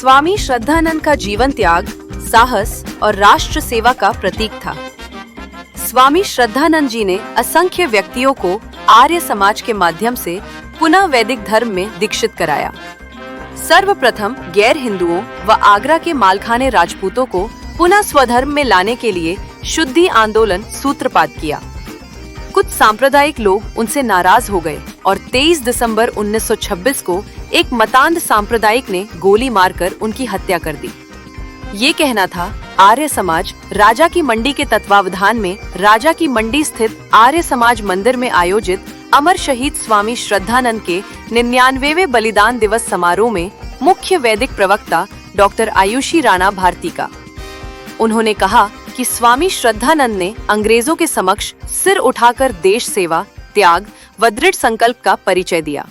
स्वामी श्रद्धानंद का जीवन त्याग, साहस और राष्ट्र सेवा का प्रतीक था। स्वामी श्रद्धानंद जी ने असंख्य व्यक्तियों को आर्य समाज के माध्यम से पुनः वैदिक धर्म में दीक्षित कराया। सर्वप्रथम गैर हिंदुओं व आगरा के मालखाने राजपूतों को पुनः स्वधर्म में लाने के लिए शुद्धि आंदोलन सूत्रपात किया। कुछ सांप्रदायिक लोग उनसे नाराज हो गए और 23 दिसंबर 1926 को एक मतांध सांप्रदायिक ने गोली मारकर उनकी हत्या कर दी। ये कहना था, आर्य समाज राजा की मंडी के तत्वावधान में राजा की मंडी स्थित आर्य समाज मंदिर में आयोजित अमर शहीद स्वामी श्रद्धानंद के 99वें बलिदान दिवस समारोह में मुख्य वैदिक प्रवक्ता डॉक्टर आयुषी राणा भारती का। उन्होंने कहा कि स्वामी श्रद्धानंद ने अंग्रेजों के समक्ष सिर उठाकर देश सेवा, त्याग व दृढ़ संकल्प का परिचय दिया।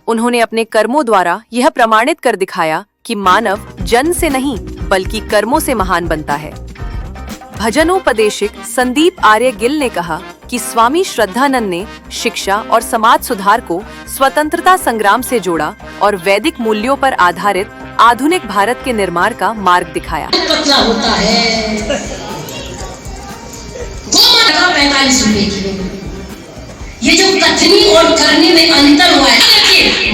उन्होंने अपने कर्मों द्वारा यह प्रमाणित कर दिखाया कि मानव जन्म से नहीं बल्कि कर्मों से महान बनता है। भजनोपदेशक संदीप आर्य गिल ने कहा कि स्वामी श्रद्धानंद ने शिक्षा और समाज सुधार को स्वतंत्रता संग्राम से जोड़ा और वैदिक मूल्यों पर आधारित आधुनिक भारत के निर्माण का मार्ग दिखाया। पतला होता है, 45 रुपए किलो। ये जो कथनी और करने में अंतर हुआ है,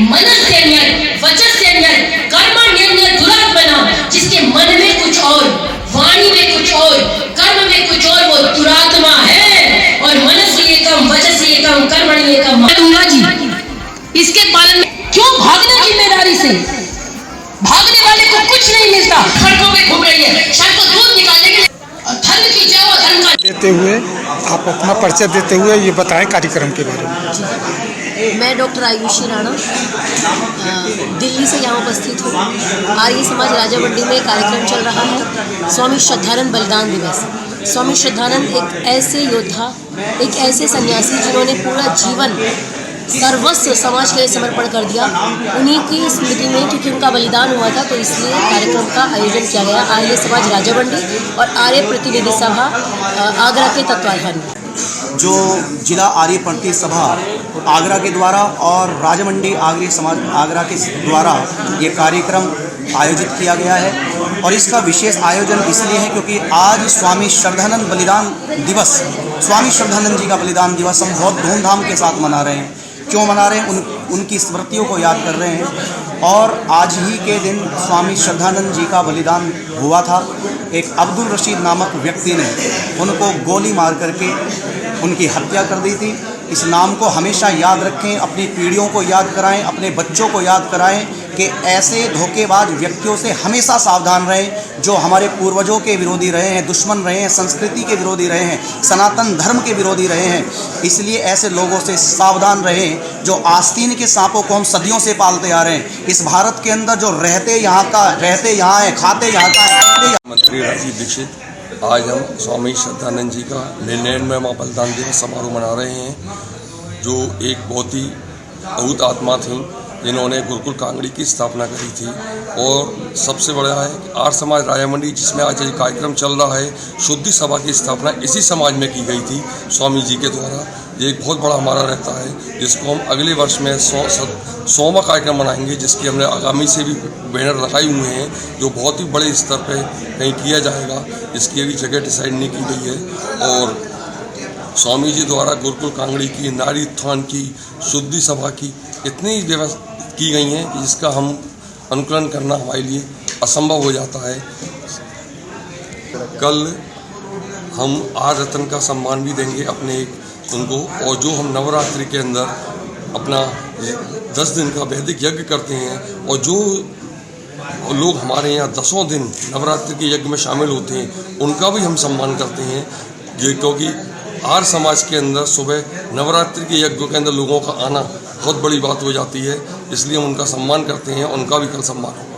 मनस्यन्य, वचस्यन्य, कर्मण्यन्य दुरात्मना, जिसके मन में कुछ और, वाणी में कुछ और, कर्म में कुछ और, वो दुरात्मा है। और मनस्य एकम, वचस्य एकम, कर्मणि एकम। दूंगा जी, इसके पालन में क्यों भागना जिम्मेदारी से? भागने वाले को कुछ नहीं मिलता। सड़कों में घूम रही है, शायद को दूध निकालने के लिए। धर्म की जय और धर्म का देते हुए आप अपना परिचय देते हुए ये बताएं कार्यक्रम के बारे में। मैं डॉक्टर आयुषी राणा दिल्ली से यहाँ उपस्थित हूँ। आर्य समाज राजा मंडी में कार्यक्रम चल रहा है, स्वामी श्रद्धानंद बलिदान दिवस। स्वामी श्रद्धानंद एक ऐसे योद्धा, एक ऐसे सन्यासी जिन्होंने पूरा जीवन सर्वस्व समाज के लिए समर्पण कर दिया। उन्हीं की स्मृति में, क्योंकि उनका बलिदान हुआ था, तो इसलिए कार्यक्रम का आयोजन किया गया आर्य समाज राजा मंडी और आर्य प्रतिनिधि सभा आगरा के तत्वाधान में। जो जिला आर्य प्रतिनिधि सभा आगरा के द्वारा और राजमंडी आर्य समाज आगरा के द्वारा ये कार्यक्रम आयोजित किया गया है। और इसका विशेष आयोजन इसलिए है क्योंकि आज स्वामी श्रद्धानंद बलिदान दिवस, स्वामी श्रद्धानंद जी का बलिदान दिवस हम बहुत धूमधाम के साथ मना रहे हैं। क्यों मना रहे हैं? उनकी स्मृतियों को याद कर रहे हैं। और आज ही के दिन स्वामी श्रद्धानंद जी का बलिदान हुआ था। एक अब्दुल रशीद नामक व्यक्ति ने उनको गोली मार करके उनकी हत्या कर दी थी। इस नाम को हमेशा याद रखें, अपनी पीढ़ियों को याद कराएं, अपने बच्चों को याद कराएं कि ऐसे धोखेबाज व्यक्तियों से हमेशा सावधान रहें जो हमारे पूर्वजों के विरोधी रहे हैं, दुश्मन रहे हैं, संस्कृति के विरोधी रहे हैं, सनातन धर्म के विरोधी रहे हैं। इसलिए ऐसे लोगों से सावधान रहें जो आस्तीन के सांपों को हम सदियों से पालते आ रहे हैं। इस भारत के अंदर जो रहते यहाँ हैं, खाते यहाँ का है। मंत्री राजीव दीक्षित, आज हम स्वामी श्रद्धानंद जी का 99वां बलिदान दिवस समारोह मना रहे हैं, जो एक बहुत ही अद्भुत आत्मा थी जिन्होंने गुरुकुल कांगड़ी की स्थापना करी थी। और सबसे बड़ा है कि आर्य समाज राजा मंडी, जिसमें आज ये कार्यक्रम चल रहा है, शुद्धि सभा की स्थापना इसी समाज में की गई थी स्वामी जी के द्वारा। ये एक बहुत बड़ा हमारा रहता है, जिसको हम अगले वर्ष में 100वां कार्यक्रम मनाएंगे, जिसकी हमने आगामी से भी बैनर लगाए हुए हैं, जो बहुत ही बड़े स्तर पे कहीं किया जाएगा। इसकी अभी जगह डिसाइड नहीं की गई है। और स्वामी जी द्वारा गुरुकुल कांगड़ी की, नारी उत्थान की, शुद्धि सभा की इतनी व्यवस्था की गई हैं कि जिसका हम अनुकरण करना हमारे लिए असंभव हो जाता है। कल हम आर्य रत्न का सम्मान भी देंगे अपने उनको, और जो हम नवरात्रि के अंदर अपना 10 दिन का वैदिक यज्ञ करते हैं, और जो लोग हमारे यहाँ 10 दिन नवरात्रि के यज्ञ में शामिल होते हैं, उनका भी हम सम्मान करते हैं। क्योंकि आर्य समाज के अंदर सुबह नवरात्रि के यज्ञों के अंदर लोगों का आना बहुत बड़ी बात हो जाती है, इसलिए हम उनका सम्मान करते हैं। उनका भी कल सम्मान होगा।